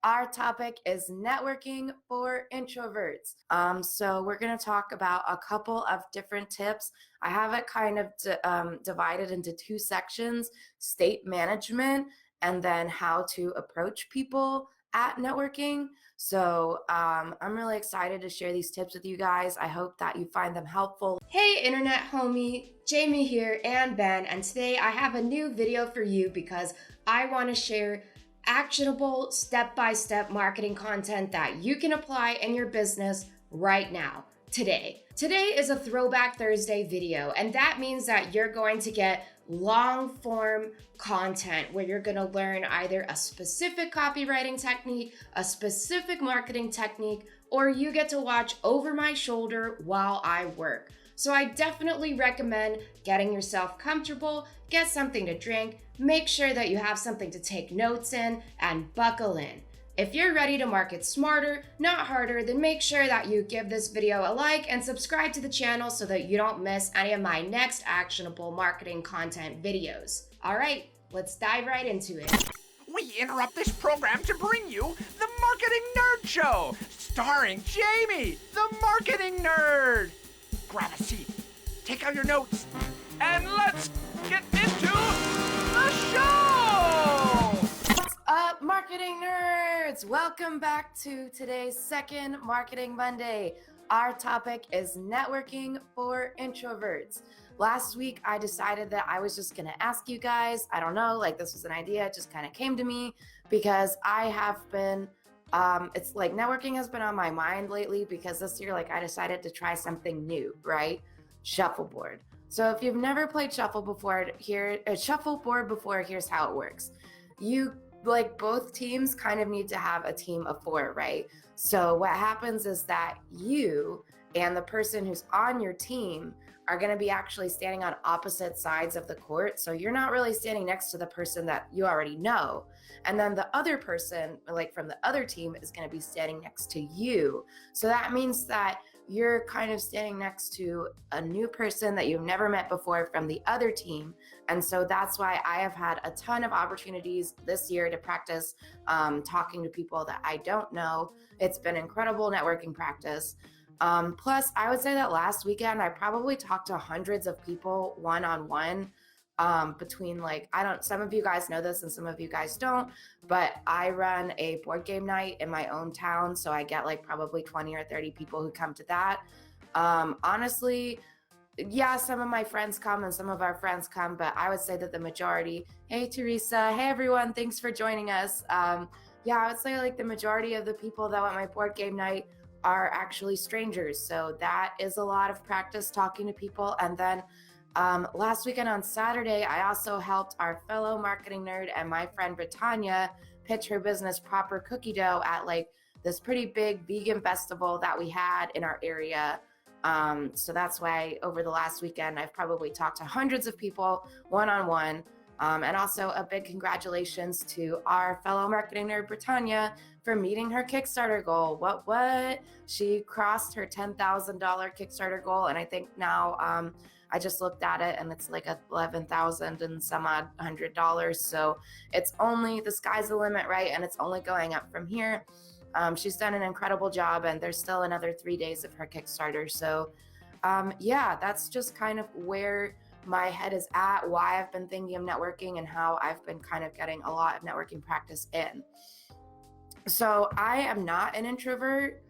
Our topic is networking for introverts. So we're going to talk about a couple of different tips. I have it kind of divided into two sections: state management and then how to approach people at networking. So I'm really excited to share these tips with you guys. I hope that you find them helpful. Hey internet homie, Jamie here and Ben, and today I have a new video for you because I want to share actionable step-by-step marketing content that you can apply in your business right now, today. Today is a Throwback Thursday video, and that means that you're going to get long form content where you're going to learn either a specific copywriting technique, a specific marketing technique, or you get to watch over my shoulder while I work. So I definitely recommend getting yourself comfortable, get something to drink, make sure that you have something to take notes in, and buckle in. If you're ready to market smarter, not harder, then make sure that you give this video a like and subscribe to the channel so that you don't miss any of my next actionable marketing content videos. All right, let's dive right into it. We interrupt this program to bring you the Marketing Nerd Show, starring Jamie, the marketing nerd. Grab a seat, take out your notes, and let's get into the show! What's up, marketing nerds? Welcome back to today's second Marketing Monday. Our topic is networking for introverts. Last week, I decided that I was just going to ask you guys. I don't know, like this was an idea. It just kind of came to me because I have been it's like networking has been on my mind lately because this year, like I decided to try something new, right? Shuffleboard. So if you've never played shuffleboard before, here's how it works. You like both teams kind of need to have a team of 4, right? So what happens is that you and the person who's on your team are going to be actually standing on opposite sides of the court. So you're not really standing next to the person that you already know. And then the other person, like from the other team, is going to be standing next to you. So that means that you're kind of standing next to a new person that you've never met before from the other team. And so that's why I have had a ton of opportunities this year to practice talking to people that I don't know. It's been incredible networking practice. Plus, I would say that last weekend, I probably talked to hundreds of people one-on-one between some of you guys know this and some of you guys don't, but I run a board game night in my own town. So I get like probably 20 or 30 people who come to that. Honestly, yeah, some of my friends come and some of our friends come, but I would say that the majority, hey, Teresa, hey, everyone, thanks for joining us. Yeah, I would say like the majority of the people that went my board game night are actually strangers. So that is a lot of practice talking to people. And then last weekend on Saturday, I also helped our fellow marketing nerd and my friend Britannia pitch her business Proper Cookie Dough at like this pretty big vegan festival that we had in our area. So that's why over the last weekend, I've probably talked to hundreds of people one-on-one. And also a big congratulations to our fellow marketing nerd Britannia for meeting her Kickstarter goal. What? She crossed her $10,000 Kickstarter goal. And I think now I just looked at it and it's like $11,000 and some odd $100. So it's only, the sky's the limit, right? And it's only going up from here. She's done an incredible job and there's still another 3 days of her Kickstarter. So yeah, that's just kind of where my head is at, why I've been thinking of networking and how I've been kind of getting a lot of networking practice in. So I am not an introvert,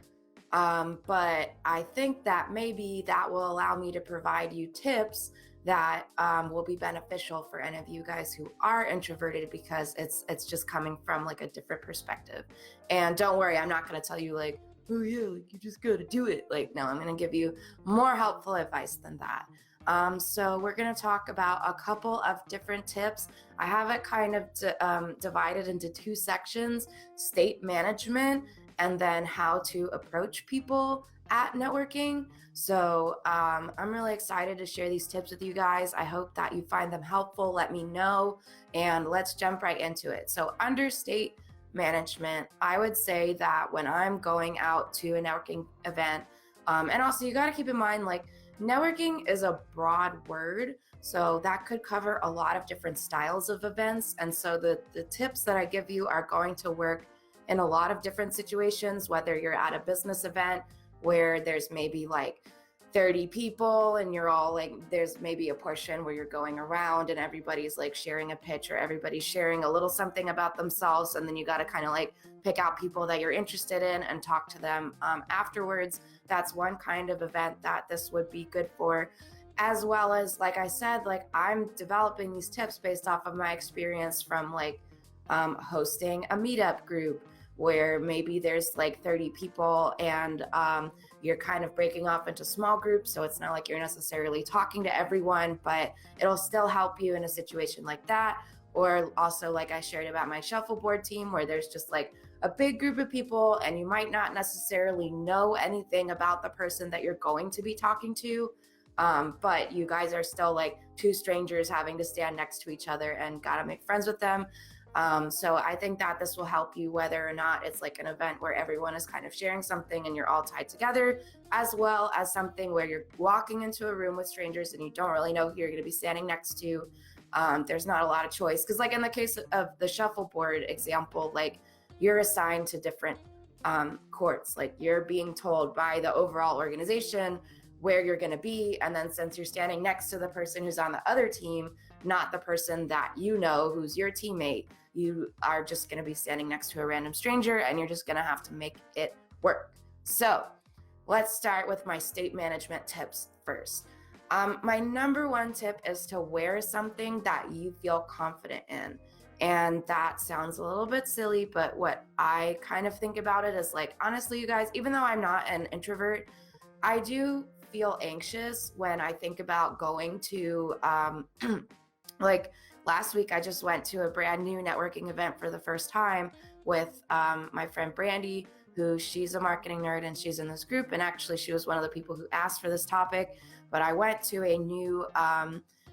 but I think that maybe that will allow me to provide you tips that will be beneficial for any of you guys who are introverted, because it's just coming from like a different perspective. And don't worry, I'm not going to tell you like, oh yeah, like you just got to do it. Like, no, I'm going to give you more helpful advice than that. So we're going to talk about a couple of different tips. I have it kind of divided into two sections: state management and then how to approach people at networking. So I'm really excited to share these tips with you guys. I hope that you find them helpful. Let me know, and let's jump right into it. So under state management, I would say that when I'm going out to a networking event, and also you got to keep in mind, like, networking is a broad word, so that could cover a lot of different styles of events. And so the tips that I give you are going to work in a lot of different situations, whether you're at a business event where there's maybe like 30 people and you're all like, there's maybe a portion where you're going around and everybody's like sharing a pitch or everybody's sharing a little something about themselves. And then you got to kind of like pick out people that you're interested in and talk to them afterwards. That's one kind of event that this would be good for. As well as, like I said, like I'm developing these tips based off of my experience from like hosting a meetup group where maybe there's like 30 people and you're kind of breaking off into small groups. So it's not like you're necessarily talking to everyone, but it'll still help you in a situation like that. Or also, like I shared about my shuffleboard team, where there's just like a big group of people and you might not necessarily know anything about the person that you're going to be talking to. But you guys are still like two strangers having to stand next to each other and gotta make friends with them. So I think that this will help you whether or not it's like an event where everyone is kind of sharing something and you're all tied together, as well as something where you're walking into a room with strangers and you don't really know who you're going to be standing next to. There's not a lot of choice because like in the case of the shuffleboard example, like you're assigned to different courts, like you're being told by the overall organization where you're going to be. And then since you're standing next to the person who's on the other team, not the person that you know who's your teammate, you are just going to be standing next to a random stranger and you're just going to have to make it work. So let's start with my state management tips first. My number one tip is to wear something that you feel confident in. And that sounds a little bit silly, but what I kind of think about it is like, honestly, you guys, even though I'm not an introvert, I do feel anxious when I think about going to like last week I just went to a brand new networking event for the first time with my friend Brandy, who she's a marketing nerd and she's in this group, and actually she was one of the people who asked for this topic. But I went to a new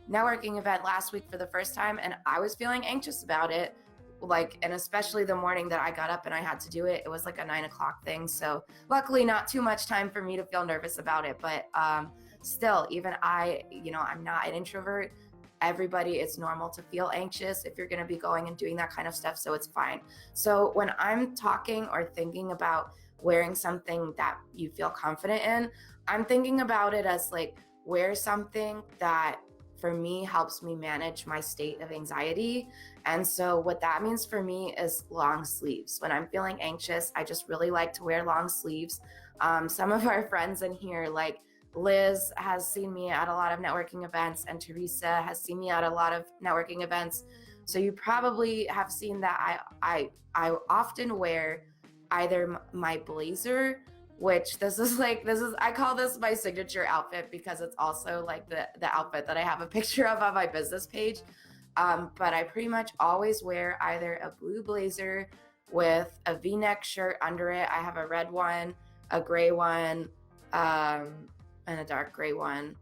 networking event last week for the first time and I was feeling anxious about it, like, and especially the morning that I got up and I had to do it. It was like a 9 o'clock thing, so luckily not too much time for me to feel nervous about it. But still, even I, I'm not an introvert. Everybody, it's normal to feel anxious if you're going to be going and doing that kind of stuff, so it's fine. So when I'm talking or thinking about wearing something that you feel confident in, I'm thinking about it as like, wear something that for me helps me manage my state of anxiety. And so what that means for me is long sleeves. When I'm feeling anxious, I just really like to wear long sleeves. Some of our friends in here, like Liz, has seen me at a lot of networking events, and Teresa has seen me at a lot of networking events. So you probably have seen that I often wear either my blazer, which I call this my signature outfit because it's also like the outfit that I have a picture of on my business page. But I pretty much always wear either a blue blazer with a V-neck shirt under it. I have a red one, a gray one, and a dark gray one,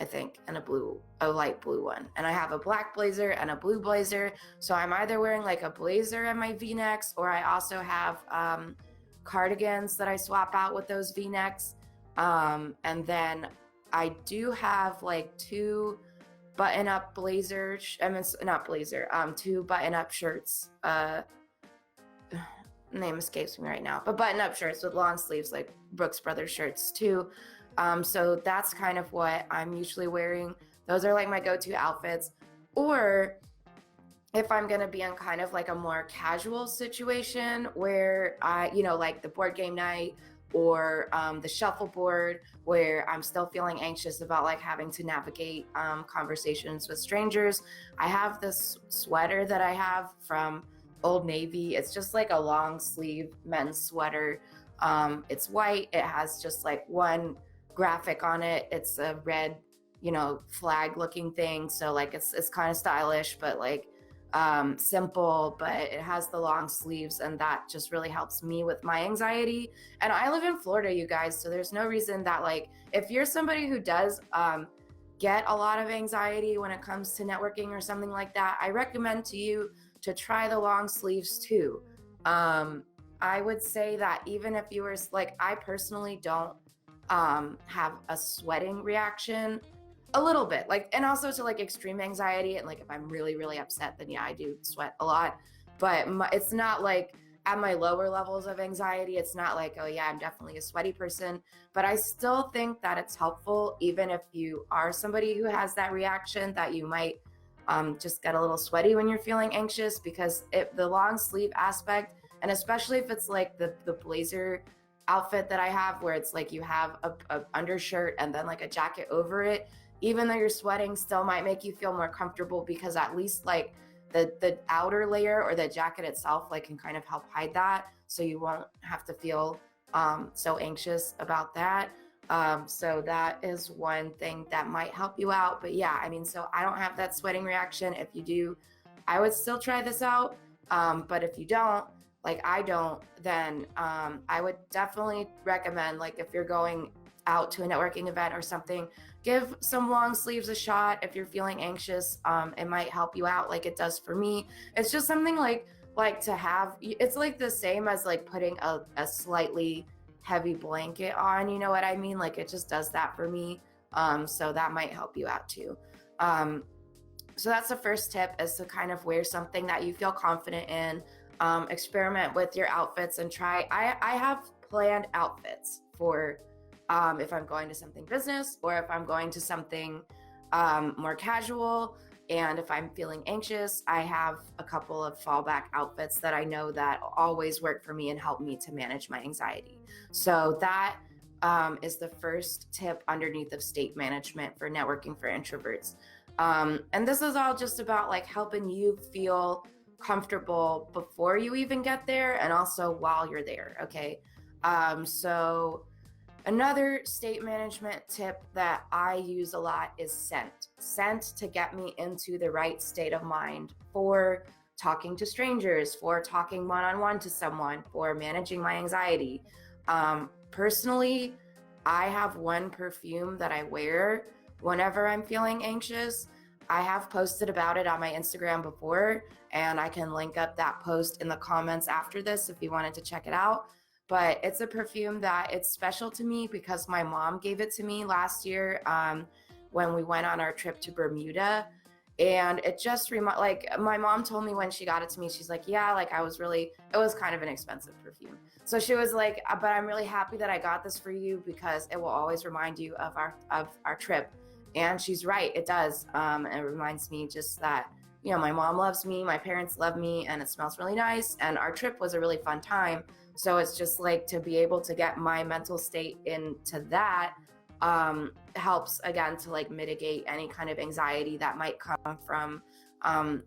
I think, and a light blue one. And I have a black blazer and a blue blazer. So I'm either wearing like a blazer and my V-necks, or I also have cardigans that I swap out with those V-necks. And then I do have like two button-up blazers. Two button-up shirts. Name escapes me right now, but button-up shirts with long sleeves, like Brooks Brothers shirts too. So that's kind of what I'm usually wearing. Those are like my go-to outfits. Or if I'm going to be in kind of like a more casual situation where like the board game night or the shuffleboard, where I'm still feeling anxious about like having to navigate conversations with strangers, I have this sweater that I have from Old Navy. It's just like a long sleeve men's sweater. It's white. It has just like one graphic on it. It's a red, flag looking thing. So like it's kind of stylish, but like simple, but it has the long sleeves, and that just really helps me with my anxiety. And I live in Florida, you guys, so there's no reason that, like, if you're somebody who does get a lot of anxiety when it comes to networking or something like that, I recommend to you to try the long sleeves too. I would say that even if you were like, I personally don't have a sweating reaction. A little bit, like, and also to like extreme anxiety, and like if I'm really, really upset, then yeah, I do sweat a lot. But it's not like at my lower levels of anxiety, it's not like, oh yeah, I'm definitely a sweaty person, but I still think that it's helpful, even if you are somebody who has that reaction, that you might just get a little sweaty when you're feeling anxious, because the long sleeve aspect, and especially if it's like the blazer outfit that I have, where it's like you have a undershirt and then like a jacket over it, even though you're sweating, still might make you feel more comfortable, because at least like the outer layer or the jacket itself like can kind of help hide that, so you won't have to feel so anxious about that. So that is one thing that might help you out. But yeah, I mean, so I don't have that sweating reaction. If you do, I would still try this out. But if you don't, like I don't, then I would definitely recommend, like if you're going out to a networking event or something, give some long sleeves a shot. If you're feeling anxious, it might help you out like it does for me. It's just something like to have, it's like the same as like putting a slightly heavy blanket on, you know what I mean? Like it just does that for me. So that might help you out too. So that's the first tip, is to kind of wear something that you feel confident in. Experiment with your outfits and try. I have planned outfits for if I'm going to something business, or if I'm going to something more casual. And if I'm feeling anxious, I have a couple of fallback outfits that I know that always work for me and help me to manage my anxiety. So that is the first tip underneath of state management for networking for introverts. And this is all just about like helping you feel comfortable before you even get there, and also while you're there. Okay. So another state management tip that I use a lot is scent to get me into the right state of mind for talking to strangers, for talking one-on-one to someone, for managing my anxiety. Personally, I have one perfume that I wear whenever I'm feeling anxious. I have posted about it on my Instagram before, and I can link up that post in the comments after this if you wanted to check it out. But it's a perfume that it's special to me because my mom gave it to me last year when we went on our trip to Bermuda. And it just like my mom told me when she got it to me, she's like, yeah, like it was kind of an expensive perfume. So she was like, but I'm really happy that I got this for you because it will always remind you of our trip. And she's right, it does. It reminds me just that, you know, my mom loves me, my parents love me, and it smells really nice. And our trip was a really fun time. So it's just like to be able to get my mental state into that helps again to like mitigate any kind of anxiety that might come from,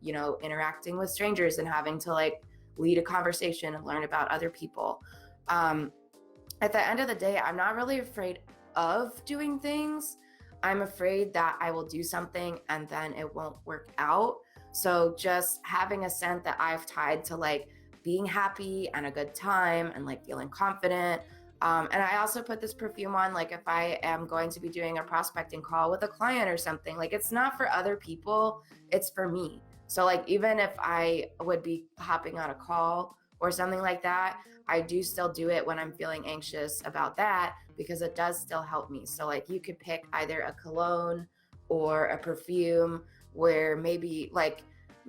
you know, interacting with strangers and having to like lead a conversation and learn about other people. At the end of the day, I'm not really afraid of doing things. I'm afraid that I will do something and then it won't work out. So just having a scent that I've tied to like being happy and a good time and like feeling confident. And I also put this perfume on, like if I am going to be doing a prospecting call with a client or something, like it's not for other people, it's for me. So like, even if I would be hopping on a call or something like that, I do still do it when I'm feeling anxious about that, because it does still help me. So like you could pick either a cologne or a perfume where maybe like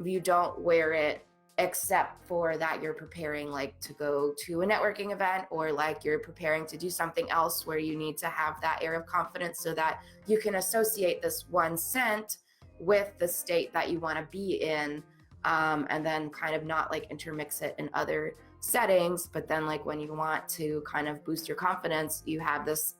you don't wear it except for that you're preparing like to go to a networking event, or like you're preparing to do something else where you need to have that air of confidence so that you can associate this one scent with the state that you want to be in, and then kind of not like intermix it in other settings. But then like when you want to kind of boost your confidence, you have this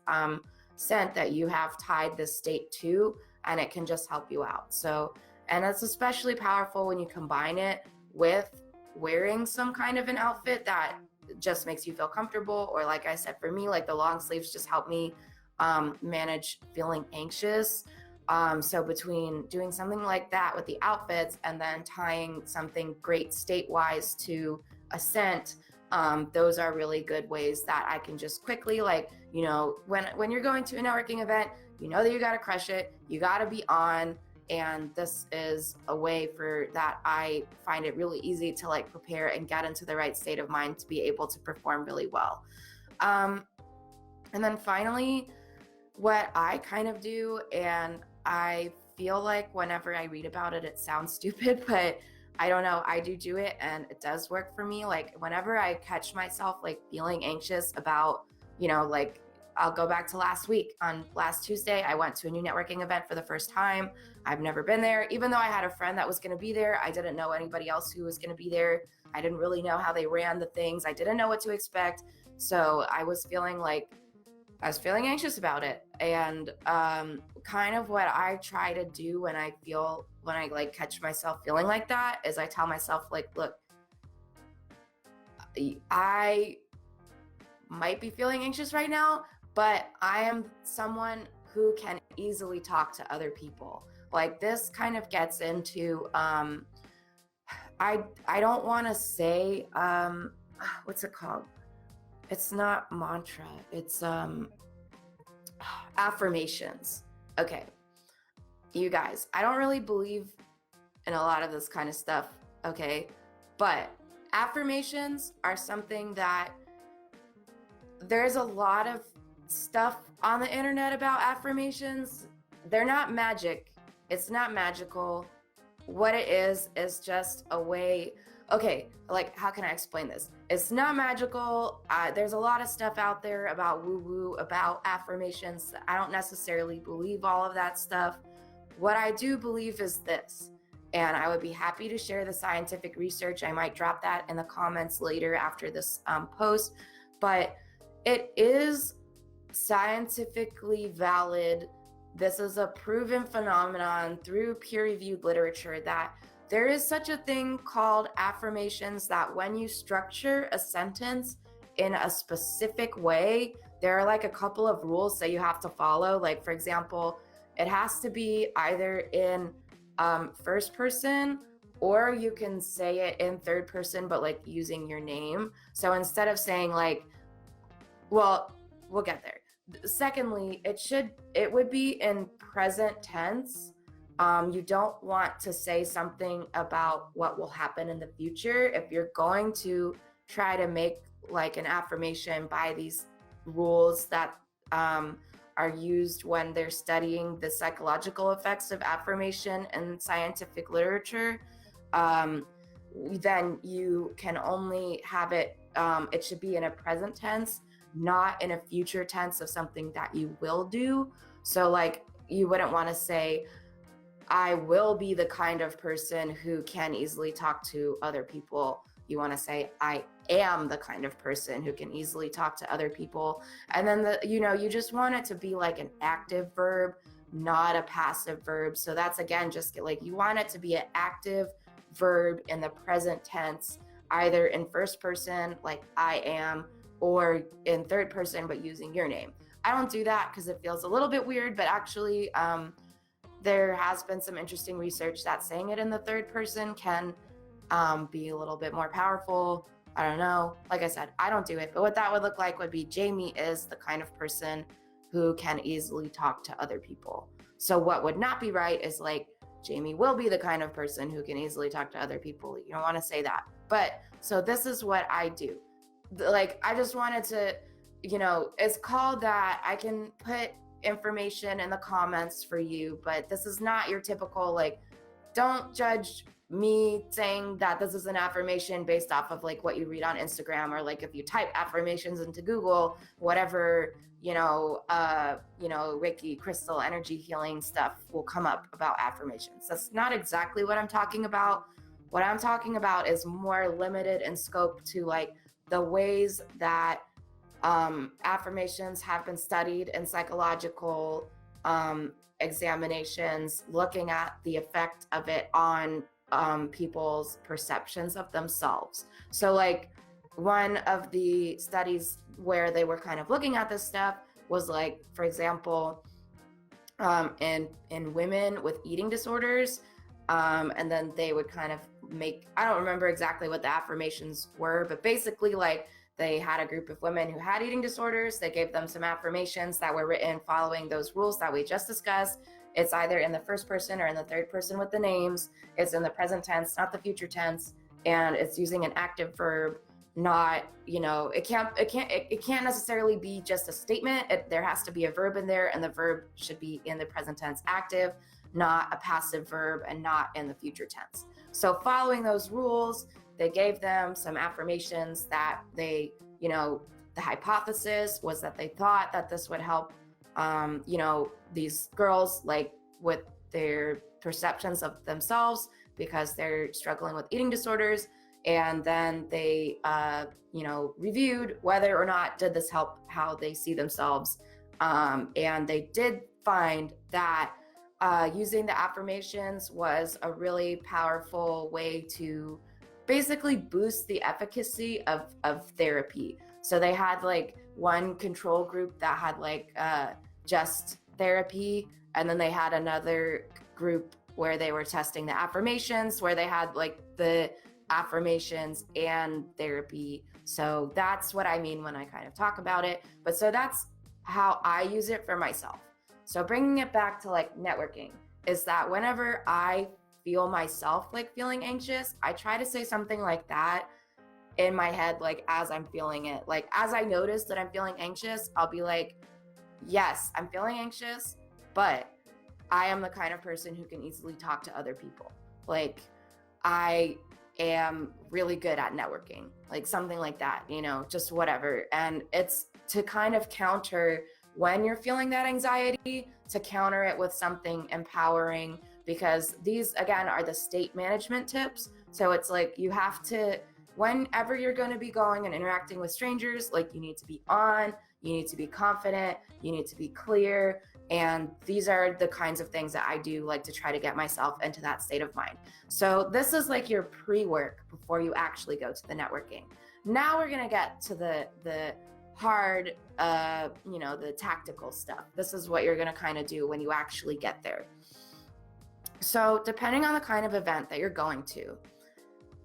scent that you have tied this state to, and it can just help you out. So, and it's especially powerful when you combine it with wearing some kind of an outfit that just makes you feel comfortable. Or like I said, for me, like the long sleeves just help me manage feeling anxious. So between doing something like that with the outfits and then tying something great state-wise to a scent, those are really good ways that I can just quickly, like, you know, when you're going to a networking event, you know that you got to crush it, you got to be on. And this is a way for that. I find it really easy to like prepare and get into the right state of mind to be able to perform really well. And then finally, what I kind of do, and I feel like whenever I read about it, it sounds stupid, but I don't know, I do it and it does work for me. Like whenever I catch myself like feeling anxious about, like I'll go back to last week. On last Tuesday, I went to a new networking event for the first time. I've never been there. Even though I had a friend that was going to be there, I didn't know anybody else who was going to be there. I didn't really know how they ran the things. I didn't know what to expect. So I was feeling anxious about it. And kind of what I try to do when I like catch myself feeling like that is I tell myself like, look, I might be feeling anxious right now, but I am someone who can easily talk to other people. Like this kind of gets into I don't want to say what's it called? It's not mantra. It's affirmations. Okay. You guys, I don't really believe in a lot of this kind of stuff, okay? But affirmations are something that there's a lot of stuff on the internet about affirmations. They're not magic. It's not magical. What it is just a way. Okay, like how can I explain this? It's not magical. There's a lot of stuff out there about woo-woo, about affirmations. I don't necessarily believe all of that stuff. What I do believe is this, and I would be happy to share the scientific research. I might drop that in the comments later after this post, but it is scientifically valid. This is a proven phenomenon through peer-reviewed literature that there is such a thing called affirmations, that when you structure a sentence in a specific way, there are like a couple of rules that you have to follow. Like, for example, it has to be either in first person, or you can say it in third person, but like using your name. So instead of saying like, well, we'll get there. Secondly, it would be in present tense. You don't want to say something about what will happen in the future. If you're going to try to make like an affirmation by these rules that are used when they're studying the psychological effects of affirmation in scientific literature, then you can only have it, it should be in a present tense, not in a future tense of something that you will do. So like you wouldn't want to say, I will be the kind of person who can easily talk to other people. You want to say, I am the kind of person who can easily talk to other people. And then you just want it to be like an active verb, not a passive verb. So that's again, just like you want it to be an active verb in the present tense, either in first person, like I am, or in third person, but using your name. I don't do that because it feels a little bit weird, but actually there has been some interesting research that saying it in the third person can be a little bit more powerful. I don't know. Like I said, I don't do it, but what that would look like would be Jamie is the kind of person who can easily talk to other people. So what would not be right is like, Jamie will be the kind of person who can easily talk to other people. You don't want to say that. But so this is what I do. Like, I just wanted to, it's called that. I can put information in the comments for you, but this is not your typical, like, don't judge me saying that this is an affirmation based off of like what you read on Instagram, or like if you type affirmations into Google, whatever, Reiki, crystal, energy healing stuff will come up about affirmations. That's not exactly what I'm talking about. What I'm talking about is more limited in scope to like the ways that affirmations have been studied in psychological examinations, looking at the effect of it on people's perceptions of themselves. So like one of the studies where they were kind of looking at this stuff was like, for example, in women with eating disorders, and then they would kind of I don't remember exactly what the affirmations were, but basically like they had a group of women who had eating disorders. They gave them some affirmations that were written following those rules that we just discussed. It's either in the first person or in the third person with the names. It's in the present tense, not the future tense, and it's using an active verb. Not, it can't necessarily be just a statement. There has to be a verb in there, and the verb should be in the present tense active, not a passive verb, and not in the future tense. So following those rules, they gave them some affirmations that they, the hypothesis was that they thought that this would help, these girls, like with their perceptions of themselves, because they're struggling with eating disorders. And then they, reviewed whether or not did this help how they see themselves. And they did find that using the affirmations was a really powerful way to basically boost the efficacy of therapy. So they had like one control group that had like just therapy, and then they had another group where they were testing the affirmations, where they had like the affirmations and therapy. So that's what I mean when I kind of talk about it. But so that's how I use it for myself. So bringing it back to like networking is that whenever I feel myself like feeling anxious, I try to say something like that in my head, like as I'm feeling it. Like as I notice that I'm feeling anxious, I'll be like, yes, I'm feeling anxious, but I am the kind of person who can easily talk to other people. Like I am really good at networking, like something like that, just whatever. And it's to kind of counter when you're feeling that anxiety, to counter it with something empowering, because these again are the state management tips. So it's like you have to, whenever you're going to be going and interacting with strangers, like you need to be on, you need to be confident, you need to be clear. And these are the kinds of things that I do, like to try to get myself into that state of mind. So this is like your pre-work before you actually go to the networking. Now we're going to get to the hard, the tactical stuff. This is what you're going to kind of do when you actually get there. So depending on the kind of event that you're going to,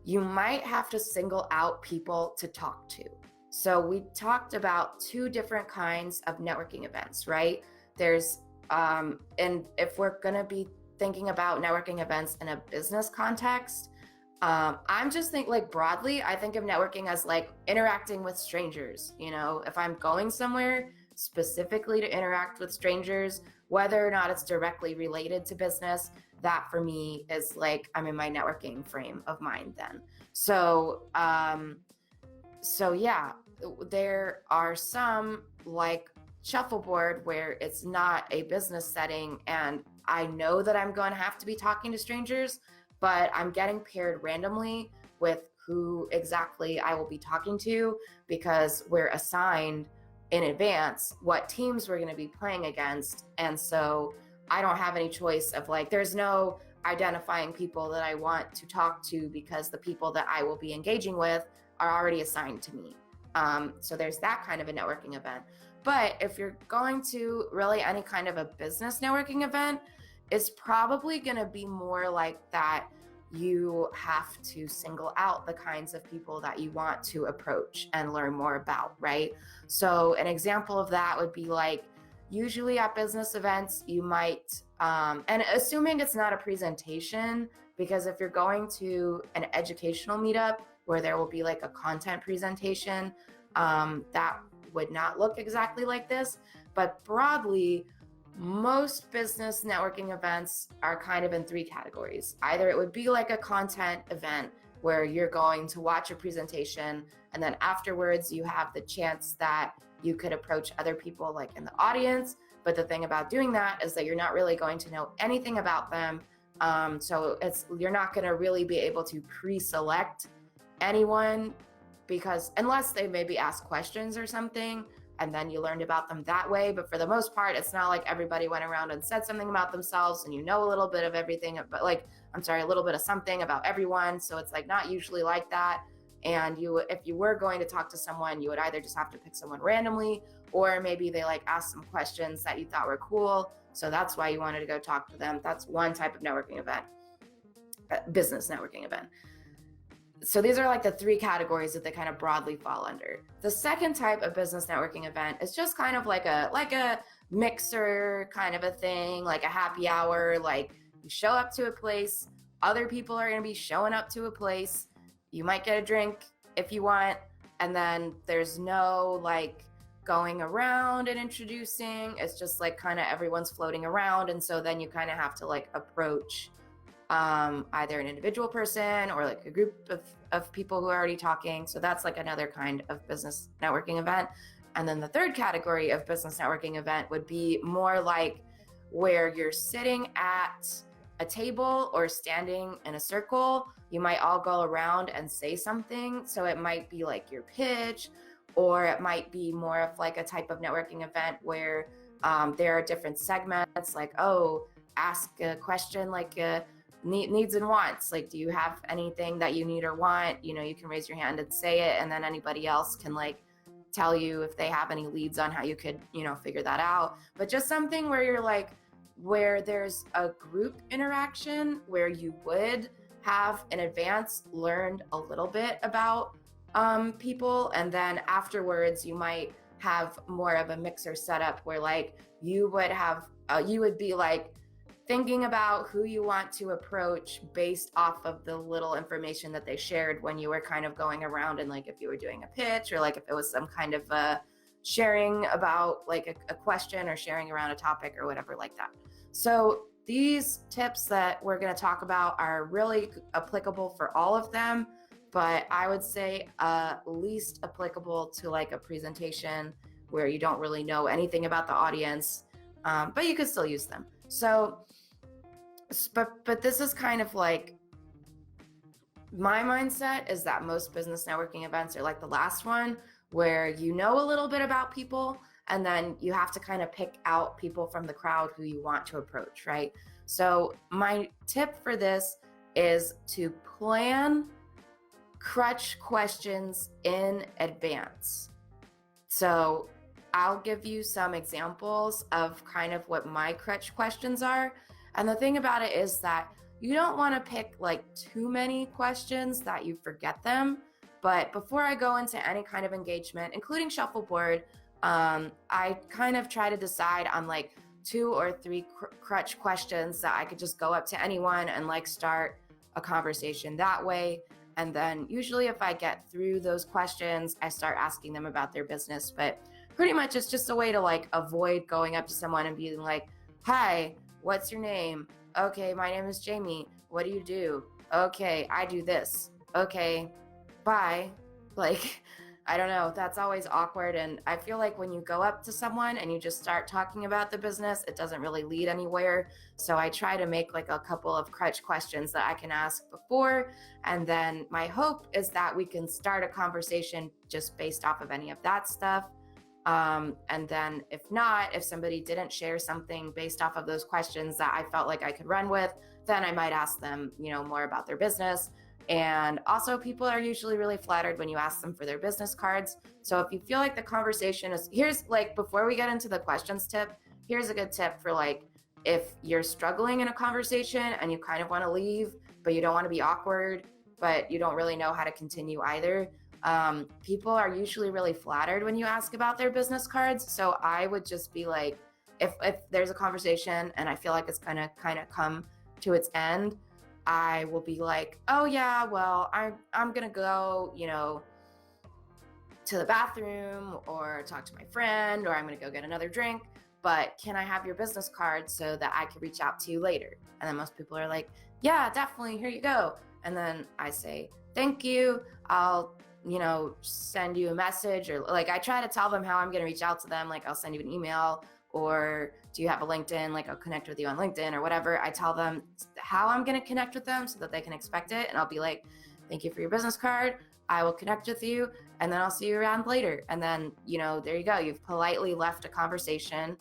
you might have to single out people to talk to. So we talked about two different kinds of networking events, right? There's, and if we're going to be thinking about networking events in a business context, I'm just think like broadly, I think of networking as like interacting with strangers. If I'm going somewhere specifically to interact with strangers, whether or not it's directly related to business, that for me is like, I'm in my networking frame of mind then. So yeah, there are some like shuffleboard where it's not a business setting and I know that I'm going to have to be talking to strangers, but I'm getting paired randomly with who exactly I will be talking to because we're assigned in advance what teams we're going to be playing against. And so I don't have any choice of like, there's no identifying people that I want to talk to because the people that I will be engaging with are already assigned to me. So there's that kind of a networking event. But if you're going to really any kind of a business networking event, it's probably going to be more like that. You have to single out the kinds of people that you want to approach and learn more about, right? So an example of that would be like, usually at business events, you might, and assuming it's not a presentation, because if you're going to an educational meetup where there will be like a content presentation, that would not look exactly like this. But broadly, most business networking events are kind of in three categories. Either it would be like a content event where you're going to watch a presentation and then afterwards you have the chance that you could approach other people like in the audience. But the thing about doing that is that you're not really going to know anything about them. So you're not going to really be able to pre-select anyone, because unless they maybe ask questions or something, and then you learned about them that way. But for the most part, it's not like everybody went around and said something about themselves and you know a little bit of everything, but a little bit of something about everyone. So it's like not usually like that. And if you were going to talk to someone, you would either just have to pick someone randomly, or maybe they like asked some questions that you thought were cool. So that's why you wanted to go talk to them. That's one type of networking event, business networking event. So these are like the three categories that they kind of broadly fall under. The second type of business networking event is just kind of like a mixer kind of a thing, like a happy hour. Like you show up to a place, other people are going to be showing up to a place. You might get a drink if you want, and then there's no like going around and introducing. It's just like kind of everyone's floating around, and so then you kind of have to like approach either an individual person or like a group of people who are already talking. So that's like another kind of business networking event. And then the third category of business networking event would be more like where you're sitting at a table or standing in a circle. You might all go around and say something. So it might be like your pitch, or it might be more of like a type of networking event where there are different segments, like, oh, ask a question like needs and wants. Like, do you have anything that you need or want? You know, you can raise your hand and say it, and then anybody else can like tell you if they have any leads on how you could, you know, figure that out. But just something where you're like, where there's a group interaction where you would have in advance learned a little bit about people, and then afterwards you might have more of a mixer setup where like you would be like thinking about who you want to approach based off of the little information that they shared when you were kind of going around, and like if you were doing a pitch, or like if it was some kind of sharing about like a question or sharing around a topic or whatever like that. So these tips that we're going to talk about are really applicable for all of them, but I would say least applicable to like a presentation where you don't really know anything about the audience, but you could still use them. So, but this is kind of like, my mindset is that most business networking events are like the last one, where you know a little bit about people, and then you have to kind of pick out people from the crowd who you want to approach, right? So my tip for this is to plan crutch questions in advance. So I'll give you some examples of kind of what my crutch questions are. And the thing about it is that you don't want to pick like too many questions that you forget them. But before I go into any kind of engagement, including shuffleboard, I kind of try to decide on like 2 or 3 crutch questions that I could just go up to anyone and like start a conversation that way. And then usually if I get through those questions, I start asking them about their business. But pretty much it's just a way to like avoid going up to someone and being like, hi, what's your name? Okay, my name is Jamie. What do you do? Okay, I do this. Okay, bye. Like, I don't know, that's always awkward. And I feel like when you go up to someone and you just start talking about the business, it doesn't really lead anywhere. So I try to make like a couple of crutch questions that I can ask before. And then my hope is that we can start a conversation just based off of any of that stuff. And then if not, if somebody didn't share something based off of those questions that I felt like I could run with, then I might ask them, you know, more about their business. And also, people are usually really flattered when you ask them for their business cards. So if you feel like the conversation is, here's like, before we get into the questions tip, here's a good tip for like, if you're struggling in a conversation and you kind of want to leave, but you don't want to be awkward, but you don't really know how to continue either. People are usually really flattered when you ask about their business cards. So I would just be like, if there's a conversation and I feel like it's kind of come to its end, I will be like, oh yeah, well, I'm gonna go, you know, to the bathroom or talk to my friend, or I'm gonna go get another drink, but can I have your business card so that I can reach out to you later? And then most people are like, yeah, definitely, here you go. And then I say, thank you, I'll, you know, send you a message, or like I try to tell them how I'm gonna reach out to them, like I'll send you an email, or do you have a LinkedIn? Like I'll connect with you on LinkedIn or whatever. I tell them how I'm going to connect with them so that they can expect it. And I'll be like, thank you for your business card. I will connect with you, and then I'll see you around later. And then, you know, there you go. You've politely left a conversation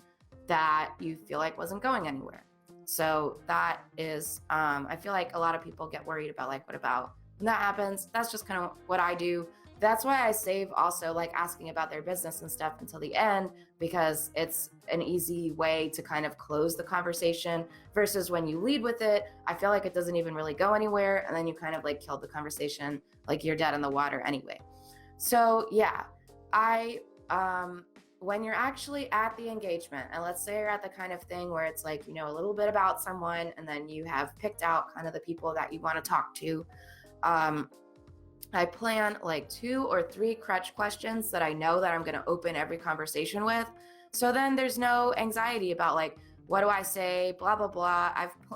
that you feel like wasn't going anywhere. So that is, I feel like a lot of people get worried about like, what about when that happens? That's just kind of what I do. That's why I save also like asking about their business and stuff until the end, because it's an easy way to kind of close the conversation, versus when you lead with it, I feel like it doesn't even really go anywhere. And then you kind of like killed the conversation, like you're dead in the water anyway. So yeah, when you're actually at the engagement, and let's say you're at the kind of thing where it's like, you know, a little bit about someone, and then you have picked out kind of the people that you want to talk to, I plan like 2 or 3 crutch questions that I know that I'm going to open every conversation with. So then there's no anxiety about like, what do I say, blah, blah, blah.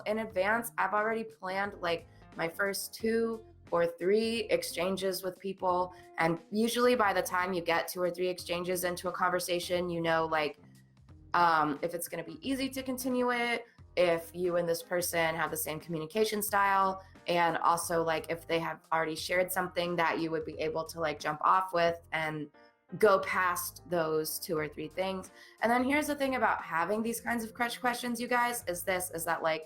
In advance, I've already planned like my first 2 or 3 exchanges with people. And usually by the time you get 2 or 3 exchanges into a conversation, you know, like, if it's going to be easy to continue it, if you and this person have the same communication style, and also like if they have already shared something that you would be able to like jump off with and go past those 2 or 3 things. And then here's the thing about having these kinds of crutch questions, you guys, is that like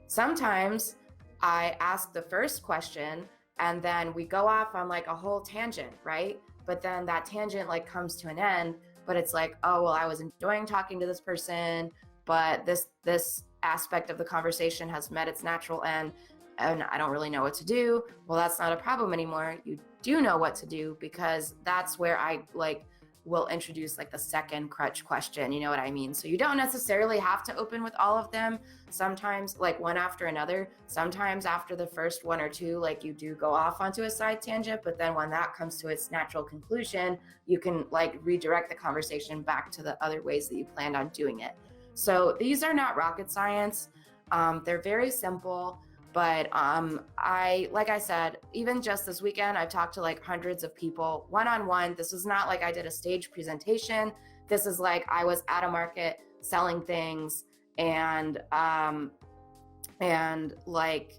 sometimes I ask the first question and then we go off on like a whole tangent, right? But then that tangent like comes to an end, but it's like, oh, well, I was enjoying talking to this person, but this aspect of the conversation has met its natural end and I don't really know what to do. Well, that's not a problem anymore. You do know what to do, because that's where I like will introduce like the second crutch question. You know what I mean? So you don't necessarily have to open with all of them. Sometimes like one after another. Sometimes after the first 1 or 2, like you do go off onto a side tangent, but then when that comes to its natural conclusion, you can like redirect the conversation back to the other ways that you planned on doing it. So these are not rocket science. They're very simple. But like I said, even just this weekend, I've talked to like hundreds of people one-on-one. This is not like I did a stage presentation. This is like I was at a market selling things and like,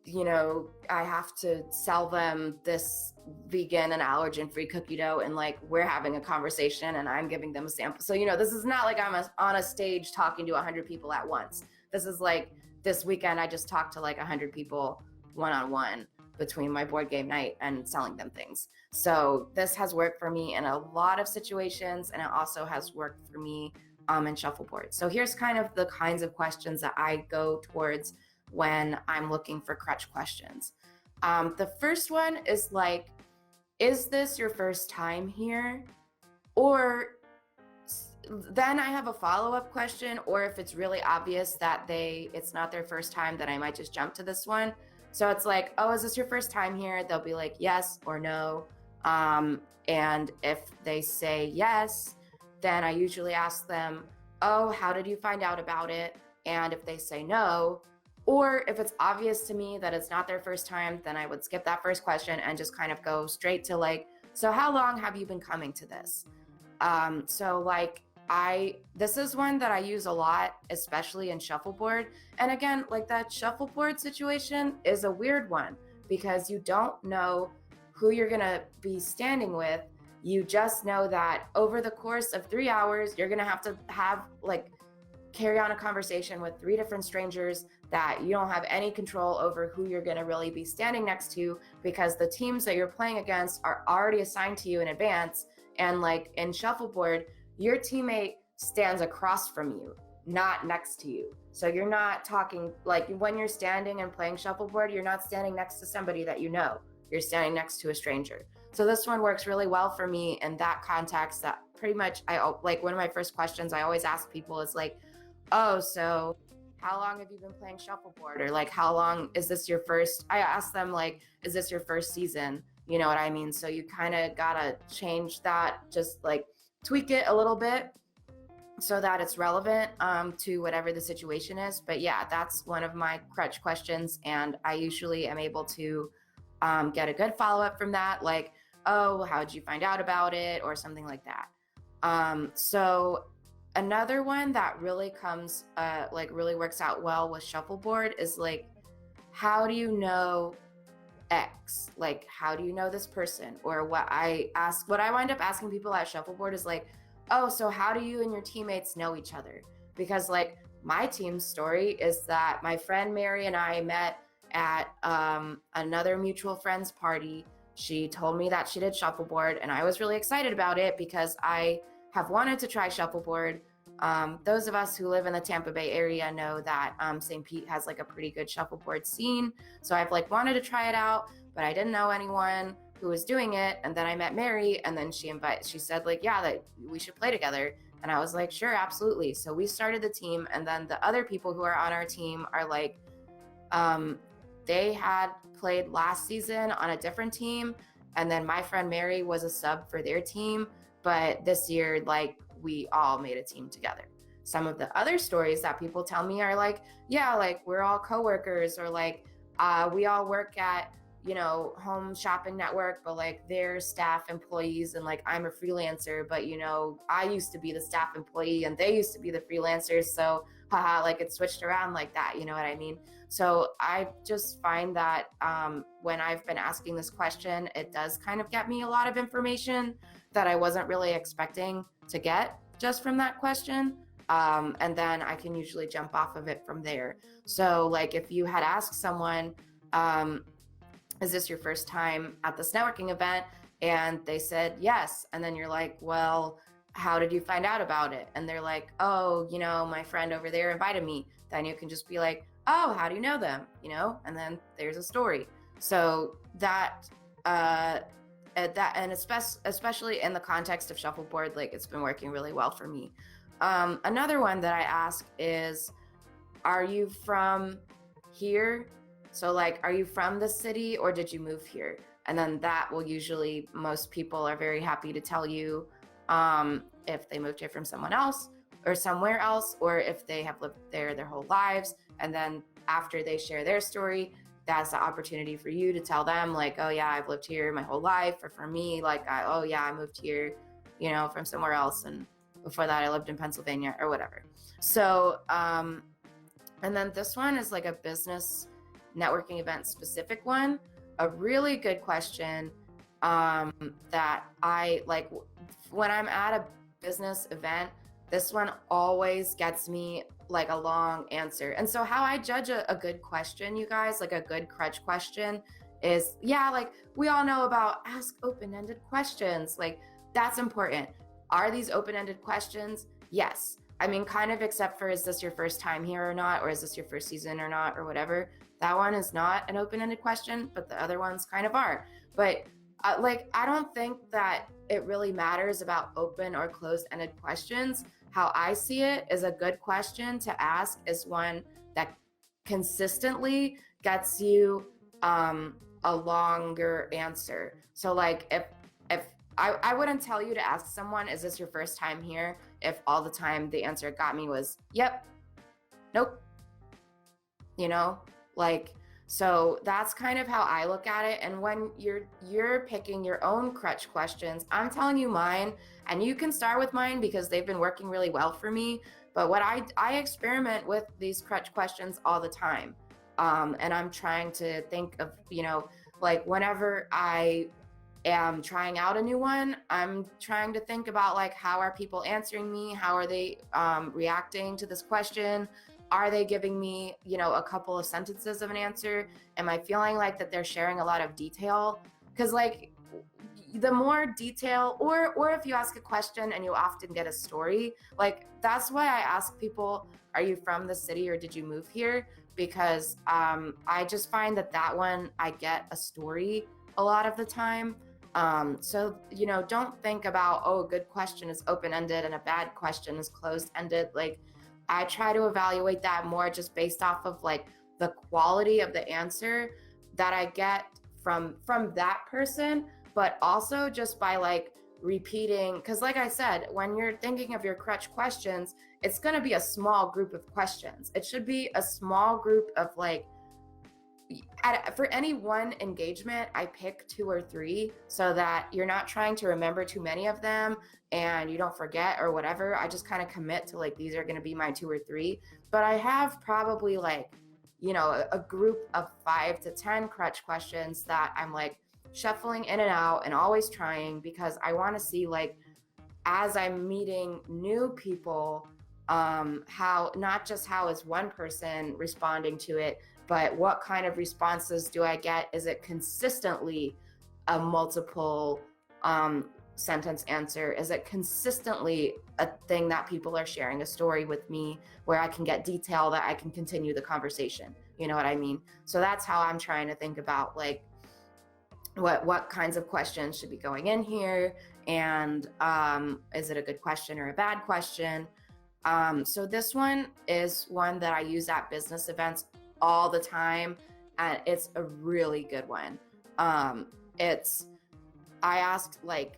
you know, I have to sell them this vegan and allergen-free cookie dough, and like we're having a conversation and I'm giving them a sample. So, you know, this is not like I'm on a stage talking to 100 people at once. This is like, this weekend, I just talked to like 100 people one-on-one between my board game night and selling them things. So this has worked for me in a lot of situations, and it also has worked for me in shuffleboard. So here's kind of the kinds of questions that I go towards when I'm looking for crutch questions. The first one is like, is this your first time here? Or then I have a follow-up question, or if it's really obvious that it's not their first time, then I might just jump to this one. So it's like, oh, is this your first time here? They'll be like, yes or no. And if they say yes, then I usually ask them, oh, how did you find out about it? And if they say no, or if it's obvious to me that it's not their first time, then I would skip that first question and just kind of go straight to like, so how long have you been coming to this? So like, this is one that I use a lot, especially in shuffleboard. And again, like that shuffleboard situation is a weird one because you don't know who you're going to be standing with. You just know that over the course of 3 hours, you're going to have like carry on a conversation with 3 different strangers that you don't have any control over who you're going to really be standing next to, because the teams that you're playing against are already assigned to you in advance. And like in shuffleboard, your teammate stands across from you, not next to you. So you're not talking, like when you're standing and playing shuffleboard, you're not standing next to somebody that you know. You're standing next to a stranger. So this one works really well for me in that context. That pretty much, like one of my first questions I always ask people is like, oh, so how long have you been playing shuffleboard? Or like, how long is this your first? I ask them like, is this your first season? You know what I mean? So you kind of gotta change that, just like tweak it a little bit so that it's relevant to whatever the situation is. But yeah, that's one of my crutch questions. And I usually am able to get a good follow-up from that. Like, oh, how did you find out about it? Or something like that. So another one that really really works out well with shuffleboard is like, how do you know X? Like, how do you know this person? Or what I wind up asking people at shuffleboard is like, oh, so how do you and your teammates know each other? Because like my team's story is that my friend Mary and I met at another mutual friend's party. She told me that she did shuffleboard, and I was really excited about it because I have wanted to try shuffleboard. Those of us who live in the Tampa Bay area know that St. Pete has like a pretty good shuffleboard scene. So I've like wanted to try it out, but I didn't know anyone who was doing it. And then I met Mary, and then she said like, yeah, that we should play together. And I was like, sure, absolutely. So we started the team, and then the other people who are on our team are like, they had played last season on a different team. And then my friend Mary was a sub for their team. But this year, like, we all made a team together. some of the other stories that people tell me are like, yeah, like we're all coworkers, or like we all work at, home shopping network, but like they're staff employees and like I'm a freelancer, but I used to be the staff employee and they used to be the freelancers. So haha, like it switched around like that. You know what I mean? So I just find that when I've been asking this question, it does kind of get me a lot of information that I wasn't really expecting to get just from that question. And then I can usually jump off of it from there. So like if you had asked someone, is this your first time at this networking event? And they said yes. And then you're like, well, how did you find out about it? And they're like, oh, my friend over there invited me. Then you can just be like, oh, how do you know them? And then there's a story. So that and especially in the context of shuffleboard, like it's been working really well for me. Another one that I ask is, are you from here? So like, are you from the city or did you move here? And then that will usually, most people are very happy to tell you if they moved here from someone else or somewhere else, or if they have lived there their whole lives. And then after they share their story, that's the opportunity for you to tell them like, oh yeah, I've lived here my whole life. Or for me, like, I moved here, from somewhere else. And before that I lived in Pennsylvania or whatever. So, and then this one is like a business networking event specific one, a really good question that I like when I'm at a business event. This one always gets me like a long answer. And so how I judge a good question, you guys, like a good crutch question is, yeah, like we all know about ask open-ended questions. Like that's important. Are these open-ended questions? Yes. I mean, kind of, except for, is this your first time here or not? Or is this your first season or not, or whatever? That one is not an open-ended question, but the other ones kind of are. But like, I don't think that it really matters about open or closed-ended questions. How I see it is a good question to ask is one that consistently gets you a longer answer. So like if I wouldn't tell you to ask someone, is this your first time here? If all the time the answer it got me was, yep, nope, like, so that's kind of how I look at it. And when you're picking your own crutch questions, I'm telling you mine, and you can start with mine because they've been working really well for me. But what I experiment with these crutch questions all the time. And I'm trying to think of, like whenever I am trying out a new one, I'm trying to think about like, how are people answering me? How are they reacting to this question? Are they giving me, a couple of sentences of an answer? Am I feeling like that they're sharing a lot of detail? Because like the more detail, or if you ask a question and you often get a story, like that's why I ask people, are you from the city or did you move here? Because I just find that one, I get a story a lot of the time. So, don't think about, oh, a good question is open-ended and a bad question is closed-ended. Like, I try to evaluate that more just based off of like the quality of the answer that I get from that person, but also just by like repeating, because like I said, when you're thinking of your crutch questions, it's going to be a small group of questions. It should be a small group of like, for any one engagement, I pick 2 or 3 so that you're not trying to remember too many of them and you don't forget or whatever. I just kind of commit to like, these are going to be my 2 or 3, but I have probably like, a group of 5 to 10 crutch questions that I'm like shuffling in and out and always trying, because I want to see like, as I'm meeting new people, how, not just how is one person responding to it, but what kind of responses do I get? Is it consistently a multiple sentence answer? Is it consistently a thing that people are sharing a story with me where I can get detail that I can continue the conversation? You know what I mean? So that's how I'm trying to think about like what kinds of questions should be going in here, and is it a good question or a bad question? So this one is one that I use at business events all the time, and it's a really good one. I asked like,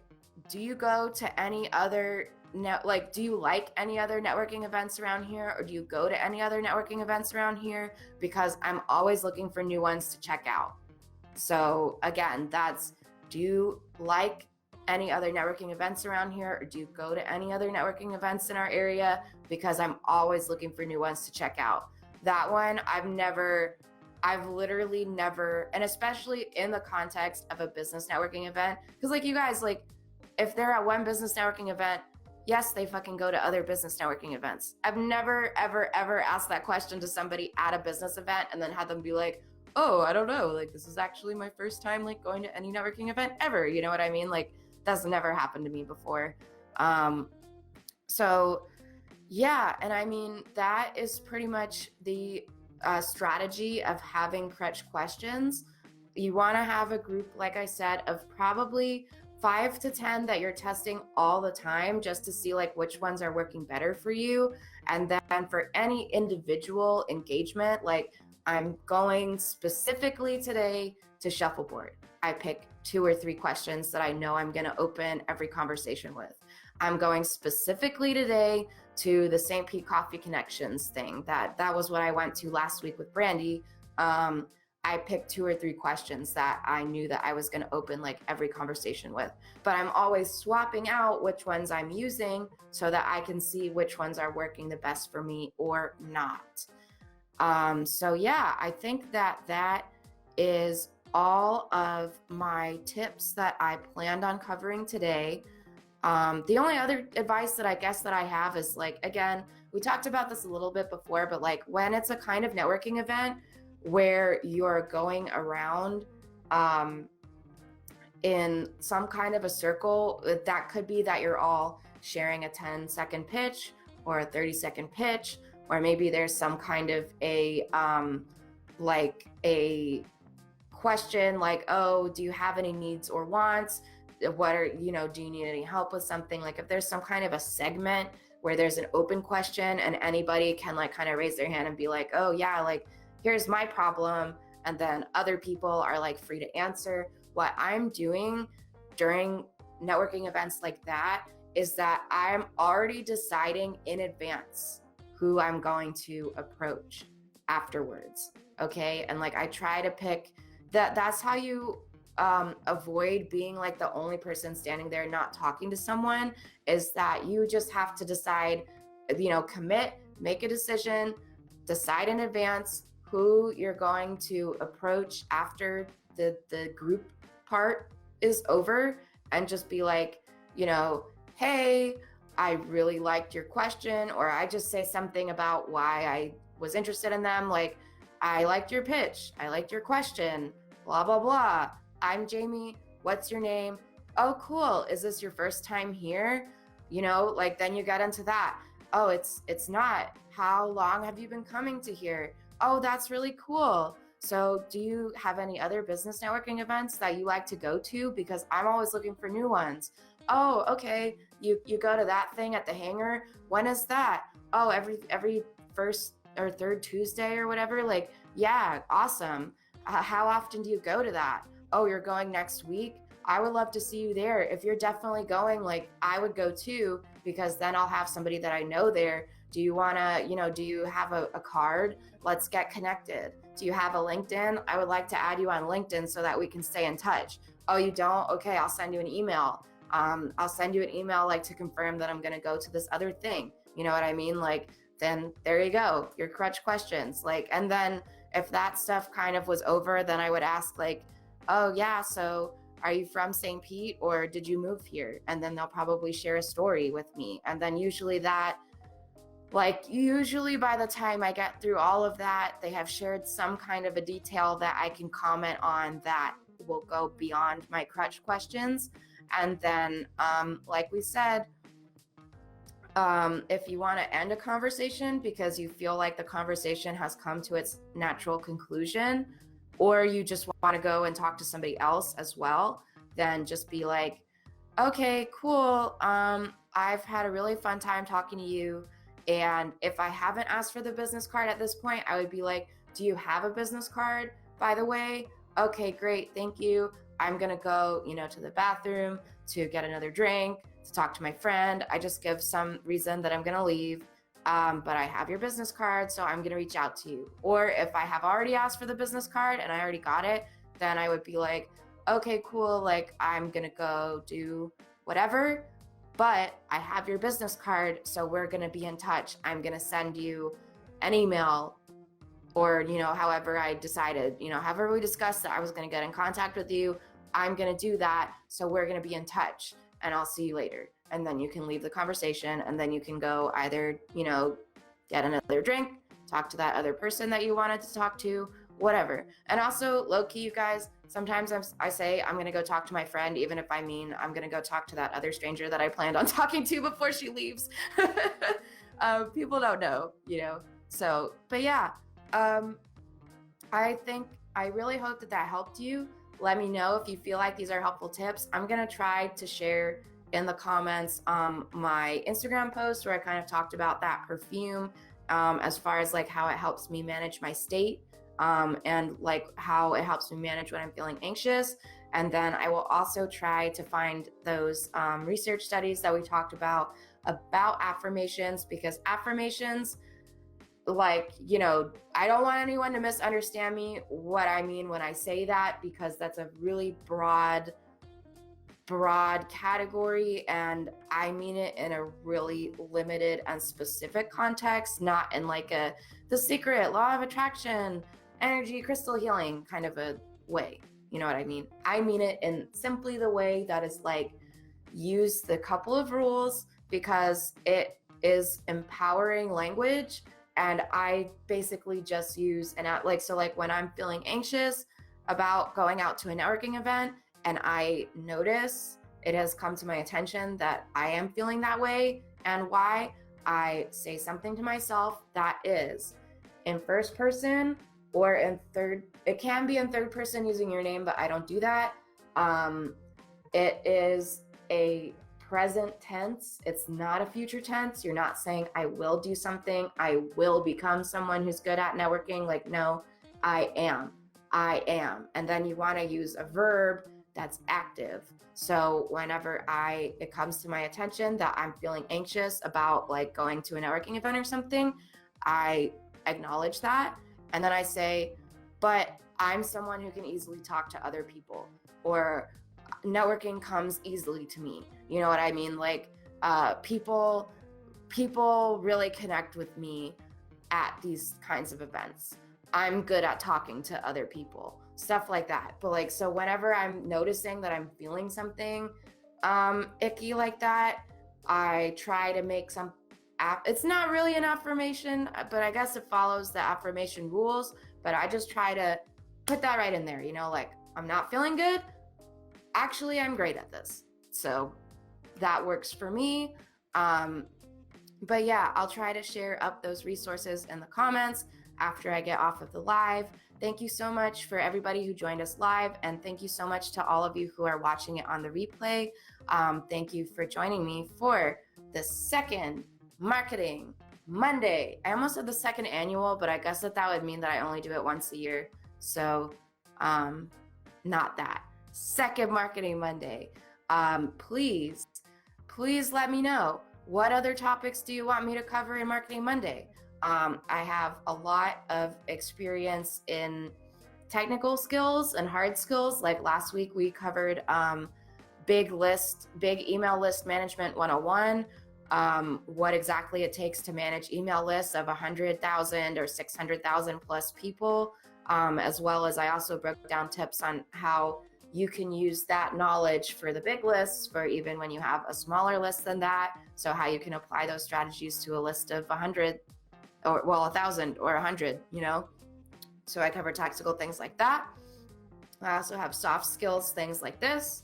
do you go to any other like, do you like any other networking events around here, or do you go to any other networking events around here? Because I'm always looking for new ones to check out. So again, do you like any other networking events around here, or do you go to any other networking events in our area? Because I'm always looking for new ones to check out. That one, I've literally never, and especially in the context of a business networking event, because like you guys, like if they're at one business networking event, yes, they fucking go to other business networking events. I've never, ever, ever asked that question to somebody at a business event and then had them be like, oh, I don't know, like this is actually my first time like going to any networking event ever. You know what I mean? Like that's never happened to me before. So yeah, and I mean, that is pretty much the strategy of having crutch questions. You want to have a group, like I said, of probably 5 to 10 that you're testing all the time just to see like which ones are working better for you. And then for any individual engagement, like I'm going specifically today to shuffleboard. I pick 2 or 3 questions that I know I'm going to open every conversation with. I'm going specifically today to the St. Pete Coffee Connections thing. That was what I went to last week with Brandy. I picked 2 or 3 questions that I knew that I was going to open like every conversation with, but I'm always swapping out which ones I'm using so that I can see which ones are working the best for me or not. So yeah, I think that is all of my tips that I planned on covering today. The only other advice that I guess that I have is like, again, we talked about this a little bit before, but like when it's a kind of networking event where you're going around in some kind of a circle, that could be that you're all sharing a 10-second pitch or a 30-second pitch, or maybe there's some kind of a like a question like, oh, do you have any needs or wants? What are, do you need any help with something? Like if there's some kind of a segment where there's an open question and anybody can like kind of raise their hand and be like, oh yeah, like here's my problem. And then other people are like free to answer. What I'm doing during networking events like that is that I'm already deciding in advance who I'm going to approach afterwards. Okay. And like, I try to pick that's how you avoid being like the only person standing there not talking to someone, is that you just have to decide, commit, make a decision, decide in advance who you're going to approach after the group part is over, and just be like, hey, I really liked your question, or I just say something about why I was interested in them, like, I liked your pitch, I liked your question, blah, blah, blah. I'm Jamie, what's your name? Oh, cool, is this your first time here? Like then you get into that. Oh, it's not. How long have you been coming to here? Oh, that's really cool. So do you have any other business networking events that you like to go to? Because I'm always looking for new ones. Oh, okay. You go to that thing at the hangar. When is that? Oh, every first or third Tuesday or whatever. Like, yeah, awesome. How often do you go to that? Oh, you're going next week? I would love to see you there. If you're definitely going, like I would go too, because then I'll have somebody that I know there. Do you want to, do you have a card? Let's get connected. Do you have a LinkedIn? I would like to add you on LinkedIn so that we can stay in touch. Oh, you don't? Okay, I'll send you an email. I'll send you an email like to confirm that I'm going to go to this other thing. You know what I mean? Like, then there you go, your crutch questions. Like, and then if that stuff kind of was over, then I would ask like, oh yeah, so are you from St. Pete or did you move here? And then they'll probably share a story with me. And then usually by the time I get through all of that, they have shared some kind of a detail that I can comment on that will go beyond my crutch questions. And then, like we said, if you want to end a conversation because you feel like the conversation has come to its natural conclusion, or you just want to go and talk to somebody else as well, then just be like, okay, cool. I've had a really fun time talking to you. And if I haven't asked for the business card at this point, I would be like, do you have a business card, by the way? Okay, great. Thank you. I'm going to go, to the bathroom. to get another drink, to talk to my friend. I just give some reason that I'm going to leave. But I have your business card, so I'm going to reach out to you. Or if I have already asked for the business card and I already got it, then I would be like, okay, cool. Like, I'm going to go do whatever, but I have your business card, so we're going to be in touch. I'm going to send you an email, or, however I decided, however we discussed that I was going to get in contact with you, I'm going to do that. So we're going to be in touch, and I'll see you later. And then you can leave the conversation, and then you can go either, get another drink, talk to that other person that you wanted to talk to, whatever. And also, low-key, you guys, sometimes I say I'm going to go talk to my friend, even if I mean I'm going to go talk to that other stranger that I planned on talking to before she leaves. People don't know, So, but yeah, I really hope that helped you. Let me know if you feel like these are helpful tips. I'm going to try to share in the comments my Instagram post where I kind of talked about that perfume, as far as like how it helps me manage my state, and like how it helps me manage when I'm feeling anxious. And then I will also try to find those research studies that we talked about affirmations, because affirmations, like, I don't want anyone to misunderstand me what I mean when I say that, because that's a really broad category, and I mean it in a really limited and specific context, not in like The Secret, law of attraction, energy, crystal healing kind of a way. You know what I mean? I mean it in simply the way that is like, use the couple of rules, because it is empowering language. And I basically just use when I'm feeling anxious about going out to a networking event, and I notice it has come to my attention that I am feeling that way, and why, I say something to myself that is in first person or in third. It can be in third person using your name, but I don't do that. It is a present tense. It's not a future tense. You're not saying I will do something, I will become someone who's good at networking. Like, no, I am. And then you want to use a verb that's active. So whenever it comes to my attention that I'm feeling anxious about like going to a networking event or something, I acknowledge that. And then I say, but I'm someone who can easily talk to other people, or networking comes easily to me. You know what I mean? Like, people really connect with me at these kinds of events. I'm good at talking to other people, stuff like that. But like, so whenever I'm noticing that I'm feeling something icky like that, I try to make it's not really an affirmation, but I guess it follows the affirmation rules. But I just try to put that right in there, like, I'm not feeling good. Actually, I'm great at this. So that works for me. But yeah, I'll try to share up those resources in the comments after I get off of the live. Thank you so much for everybody who joined us live. And thank you so much to all of you who are watching it on the replay. Thank you for joining me for the second Marketing Monday. I almost said the second annual, but I guess that would mean that I only do it once a year. So not that. Second Marketing Monday. Please let me know, what other topics do you want me to cover in Marketing Monday? I have a lot of experience in technical skills and hard skills. Like last week we covered big email list management 101, what exactly it takes to manage email lists of 100,000 or 600,000 plus people, as well as I also broke down tips on how you can use that knowledge for the big lists, for even when you have a smaller list than that. So how you can apply those strategies to a list of 100 or 1,000 or 100, So I cover tactical things like that. I also have soft skills, things like this.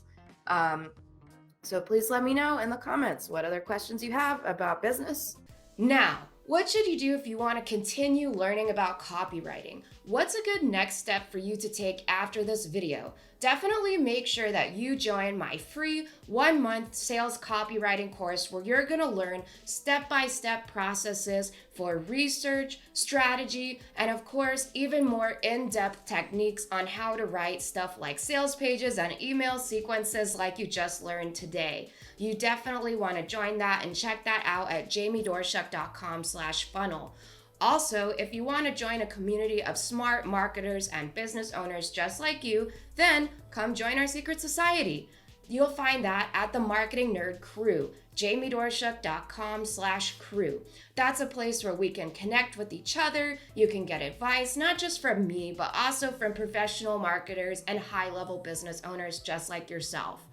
So please let me know in the comments what other questions you have about business. Now, What should you do if you want to continue learning about copywriting? What's a good next step for you to take after this video? Definitely make sure that you join my free 1-month sales copywriting course where you're going to learn step-by-step processes for research, strategy, and of course, even more in-depth techniques on how to write stuff like sales pages and email sequences like you just learned today. You definitely want to join that and check that out at jamiedoerschuck.com/funnel. Also, if you want to join a community of smart marketers and business owners just like you, then come join our secret society. You'll find that at the Marketing Nerd Crew, jamiedoerschuck.com/crew. That's a place where we can connect with each other. You can get advice, not just from me, but also from professional marketers and high-level business owners just like yourself.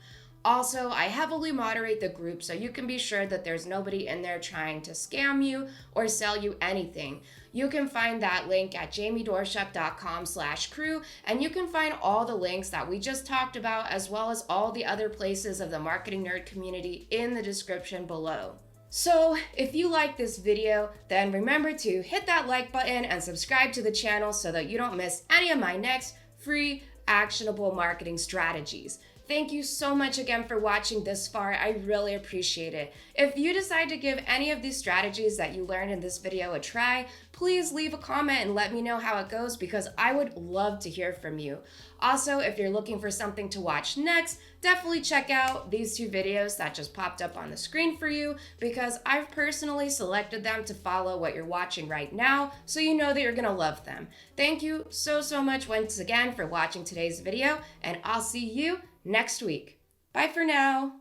Also, I heavily moderate the group so you can be sure that there's nobody in there trying to scam you or sell you anything. You can find that link at jamiedoerschuck.com/crew, and you can find all the links that we just talked about as well as all the other places of the Marketing Nerd community in the description below. So, if you like this video, then remember to hit that like button and subscribe to the channel so that you don't miss any of my next free actionable marketing strategies. Thank you so much again for watching this far. I really appreciate it. If you decide to give any of these strategies that you learned in this video a try, please leave a comment and let me know how it goes because I would love to hear from you. Also, if you're looking for something to watch next, definitely check out these 2 videos that just popped up on the screen for you because I've personally selected them to follow what you're watching right now so you know that you're gonna love them. Thank you so much once again for watching today's video, and I'll see you next week. Bye for now.